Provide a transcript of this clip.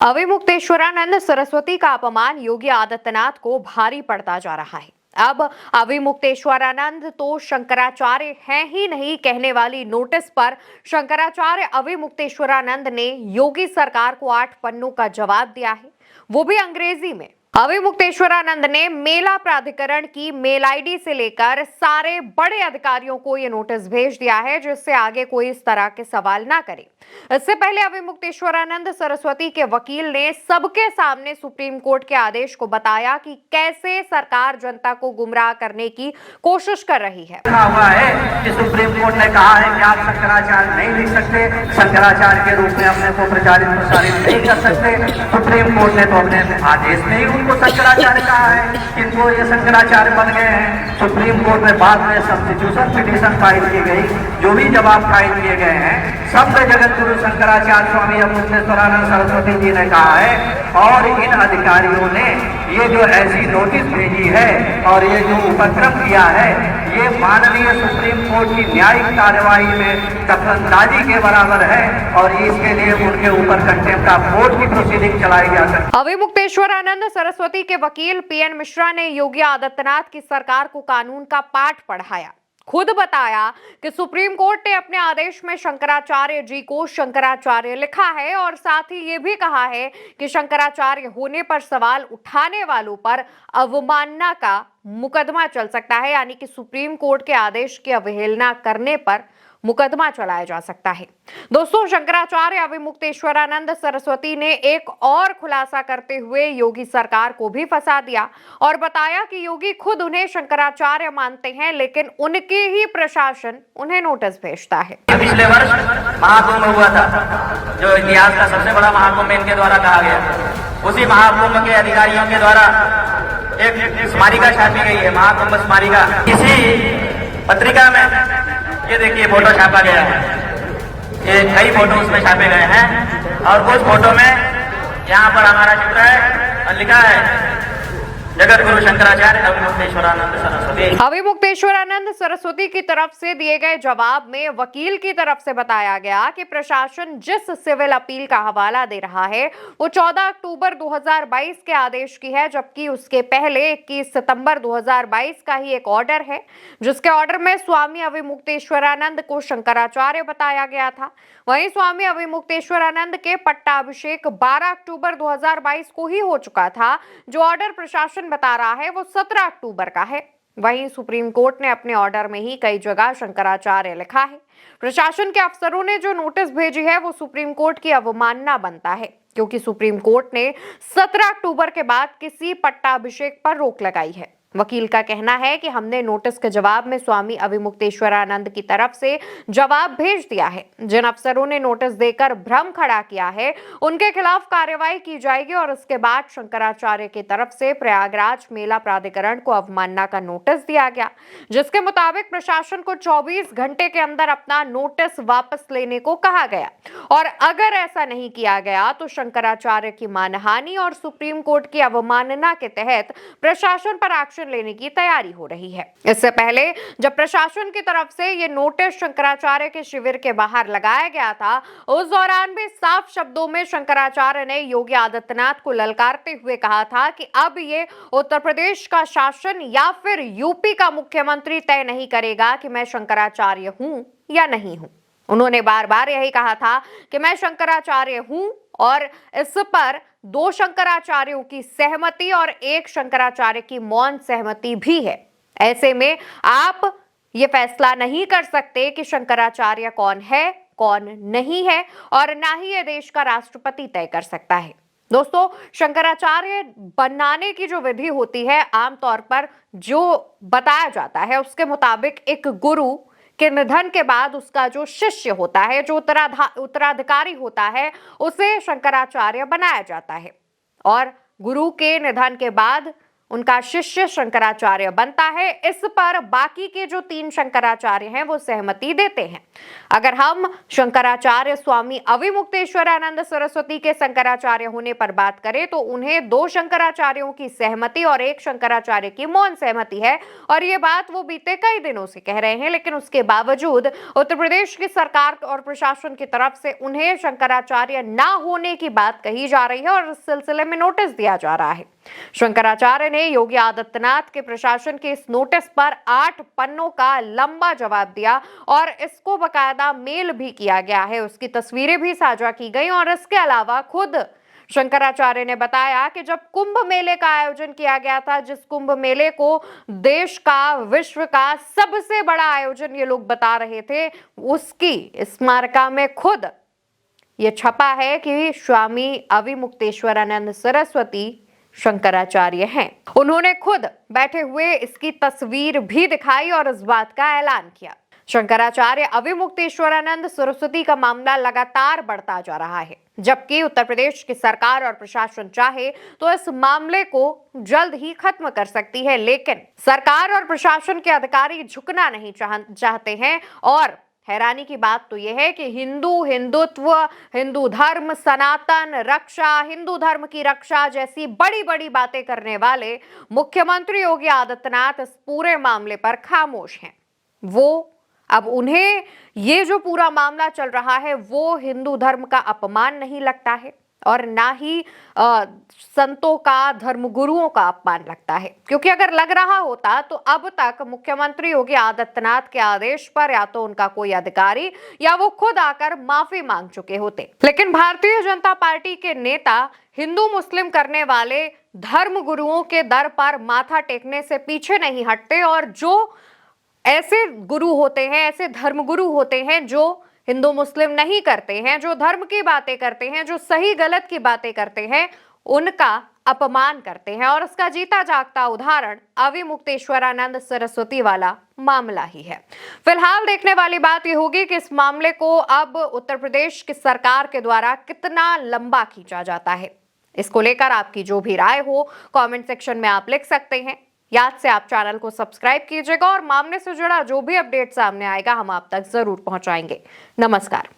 अविमुक्तेश्वरानंद सरस्वती का अपमान योगी आदित्यनाथ को भारी पड़ता जा रहा है। अब अविमुक्तेश्वरानंद तो शंकराचार्य हैं ही नहीं कहने वाली नोटिस पर शंकराचार्य अविमुक्तेश्वरानंद ने योगी सरकार को 8 पन्नों का जवाब दिया है, वो भी अंग्रेजी में। अविमुक्तेश्वरानंद ने मेला प्राधिकरण की मेल आईडी से लेकर सारे बड़े अधिकारियों को ये नोटिस भेज दिया है, जिससे आगे कोई इस तरह के सवाल ना करे। इससे पहले अविमुक्तेश्वरानंद सरस्वती के वकील ने सबके सामने सुप्रीम कोर्ट के आदेश को बताया कि कैसे सरकार जनता को गुमराह करने की कोशिश कर रही है। हुआ है कि सुप्रीम कोर्ट ने कहा है कि आप शंकराचार्य नहीं लिख सकते, शंकराचार्य के रूप में अपने को प्रचारित प्रसारित नहीं कर सकते। सुप्रीम कोर्ट ने तो अपने आदेश में ही उनको शंकराचार्य कहा है, किनको ये शंकराचार्य बन गए हैं। सुप्रीम कोर्ट में बाद में सब्स्टिट्यूशन पिटीशन फाइल की गई, जो भी जवाब फाइल किए गए हैं सब में जगत गुरु शंकराचार्य स्वामी अवधूतेश्वरानंद सरस्वती जी ने कहा है। और इन अधिकारियों ने ये जो ऐसी नोटिस भेजी है और ये जो उपक्रम किया है, ये माननीय सुप्रीम कोर्ट की न्यायिक कार्यवाही में दखलंदाजी के बराबर है और इसके लिए उनके ऊपर कंटेम्प्ट ऑफ कोर्ट की प्रोसीडिंग चलाई जा सकती है। अविमुक्तेश्वरानंद सरस्वती के वकील पीएन मिश्रा ने योगी आदित्यनाथ की सरकार को कानून का पाठ पढ़ाया, खुद बताया कि सुप्रीम कोर्ट ने अपने आदेश में शंकराचार्य जी को शंकराचार्य लिखा है और साथ ही ये भी कहा है कि शंकराचार्य होने पर सवाल उठाने वालों पर अवमानना का मुकदमा चल सकता है, यानी कि सुप्रीम कोर्ट के आदेश की अवहेलना करने पर मुकदमा चलाया जा सकता है। दोस्तों, शंकराचार्य अविमुक्तेश्वरानंद सरस्वती ने एक और खुलासा करते हुए योगी सरकार को भी फंसा दिया और बताया कि योगी खुद उन्हें शंकराचार्य मानते हैं, लेकिन उनके ही प्रशासन उन्हें नोटिस भेजता है। पिछले वर्ष महाकुंभ हुआ था, जो इतिहास का सबसे बड़ा महाकुंभ इनके द्वारा कहा गया। उसी महाकुंभ के अधिकारियों के द्वारा एक स्मारिका छापी गई है, महाकुंभ स्मारिका। इसी पत्रिका में ये देखिए फोटो छापा गया है, ये कई फोटो उसमें छापे गए हैं और उस फोटो में यहाँ पर हमारा चित्र है और लिखा है जगत गुरु शंकराचार्य अविमुक्तेश्वरानंद सरस्वती। अविमुक्तेश्वरानंद सरस्वती की तरफ से दिए गए जवाब में वकील की तरफ से बताया गया कि प्रशासन जिस सिविल अपील का हवाला दे रहा है वो 14 अक्टूबर 2022 के आदेश की है, जबकि उसके पहले 21 सितंबर 2022 का ही एक ऑर्डर है, जिसके ऑर्डर में स्वामी अविमुक्तेश्वरानंद को शंकराचार्य बताया गया था। वहीं स्वामी अविमुक्तेश्वरानंद के पट्टाभिषेक 12 अक्टूबर 2022 को ही हो चुका था। जो ऑर्डर प्रशासन बता रहा है वो 17 अक्टूबर का है। वहीं सुप्रीम कोर्ट ने अपने ऑर्डर में ही कई जगह शंकराचार्य लिखा है। प्रशासन के अफसरों ने जो नोटिस भेजी है वो सुप्रीम कोर्ट की अवमानना बनता है, क्योंकि सुप्रीम कोर्ट ने 17 अक्टूबर के बाद किसी पट्टाभिषेक पर रोक लगाई है। वकील का कहना है कि हमने नोटिस के जवाब में स्वामी अविमुक्तेश्वरानंद की तरफ से जवाब भेज दिया है। जिन अफसरों ने नोटिस देकर भ्रम खड़ा किया है उनके खिलाफ कार्रवाई की जाएगी और उसके बाद शंकराचार्य की तरफ से प्रयागराज मेला प्राधिकरण को अवमानना का नोटिस दिया गया, जिसके मुताबिक प्रशासन को 24 घंटे के अंदर अपना नोटिस वापस लेने को कहा गया और अगर ऐसा नहीं किया गया तो शंकराचार्य की मानहानि और सुप्रीम कोर्ट की अवमानना के तहत प्रशासन पर एक्शन लेने की तैयारी हो रही है। इससे पहले जब प्रशासन की तरफ से ये नोटिस शंकराचार्य के शिविर के बाहर लगाया गया था, उस दौरान भी साफ शब्दों में शंकराचार्य ने योगी आदित्यनाथ को ललकारते हुए कहा था कि अब ये उत्तर प्रदेश का शासन या फिर यूपी का मुख्यमंत्री तय नहीं करेगा कि मैं शंकराचार्य हूं या नहीं हूं। उन्होंने बार बार यही कहा था कि मैं शंकराचार्य हूं और इस पर 2 शंकराचार्यों की सहमति और 1 शंकराचार्य की मौन सहमति भी है। ऐसे में आप ये फैसला नहीं कर सकते कि शंकराचार्य कौन है, कौन नहीं है, और ना ही ये देश का राष्ट्रपति तय कर सकता है। दोस्तों, शंकराचार्य बनाने की जो विधि होती है, आमतौर पर जो बताया जाता है उसके मुताबिक एक गुरु के निधन के बाद उसका जो शिष्य होता है, जो उत्तराधिकारी होता है, उसे शंकराचार्य बनाया जाता है और गुरु के निधन के बाद उनका शिष्य शंकराचार्य बनता है। इस पर बाकी के जो 3 शंकराचार्य हैं वो सहमति देते हैं। अगर हम शंकराचार्य स्वामी अविमुक्तेश्वरानंद सरस्वती के शंकराचार्य होने पर बात करें तो उन्हें 2 शंकराचार्यों की सहमति और 1 शंकराचार्य की मौन सहमति है, और ये बात वो बीते कई दिनों से कह रहे हैं। लेकिन उसके बावजूद उत्तर प्रदेश की सरकार और प्रशासन की तरफ से उन्हें शंकराचार्य ना होने की बात कही जा रही है और इस सिलसिले में नोटिस दिया जा रहा है। शंकराचार्य ने योगी आदित्यनाथ के प्रशासन के इस नोटिस पर 8 पन्नों का लंबा जवाब दिया और इसको बकायदा मेल भी किया गया है। उसकी तस्वीरें भी साझा की गई और इसके अलावा खुद शंकराचार्य ने बताया कि जब कुंभ मेले का आयोजन किया गया था, जिस कुंभ मेले को देश का, विश्व का सबसे बड़ा आयोजन ये लोग बता रहे थे, उसकी स्मारका में खुद ये छपा है कि स्वामी अविमुक्तेश्वरानंद सरस्वती शंकराचार्य हैं। उन्होंने खुद बैठे हुए इसकी तस्वीर भी दिखाई और इस बात का ऐलान किया। शंकराचार्य अविमुक्तेश्वरानंद सरस्वती का मामला लगातार बढ़ता जा रहा है, जबकि उत्तर प्रदेश की सरकार और प्रशासन चाहे तो इस मामले को जल्द ही खत्म कर सकती है, लेकिन सरकार और प्रशासन के अधिकारी झुकना नहीं चाहते हैं। और हैरानी की बात तो यह है कि हिंदुत्व, हिंदू धर्म, सनातन रक्षा, हिंदू धर्म की रक्षा जैसी बड़ी बड़ी बातें करने वाले मुख्यमंत्री योगी आदित्यनाथ इस पूरे मामले पर खामोश हैं। अब उन्हें ये जो पूरा मामला चल रहा है वो हिंदू धर्म का अपमान नहीं लगता है और ना ही संतों का, धर्मगुरुओं का अपमान लगता है, क्योंकि अगर लग रहा होता तो अब तक मुख्यमंत्री योगी आदित्यनाथ के आदेश पर या तो उनका कोई अधिकारी या वो खुद आकर माफी मांग चुके होते। लेकिन भारतीय जनता पार्टी के नेता हिंदू मुस्लिम करने वाले धर्मगुरुओं के दर पर माथा टेकने से पीछे नहीं हटते और जो ऐसे गुरु होते हैं, ऐसे धर्मगुरु होते हैं जो हिंदू मुस्लिम नहीं करते हैं, जो धर्म की बातें करते हैं, जो सही गलत की बातें करते हैं, उनका अपमान करते हैं। और इसका जीता जागता उदाहरण अविमुक्तेश्वरानंद सरस्वती वाला मामला ही है। फिलहाल देखने वाली बात यह होगी कि इस मामले को अब उत्तर प्रदेश की सरकार के द्वारा कितना लंबा खींचा जाता है। इसको लेकर आपकी जो भी राय हो कमेंट सेक्शन में आप लिख सकते हैं। याद से आप चैनल को सब्सक्राइब कीजिएगा और मामले से जुड़ा जो भी अपडेट सामने आएगा हम आप तक जरूर पहुंचाएंगे। नमस्कार।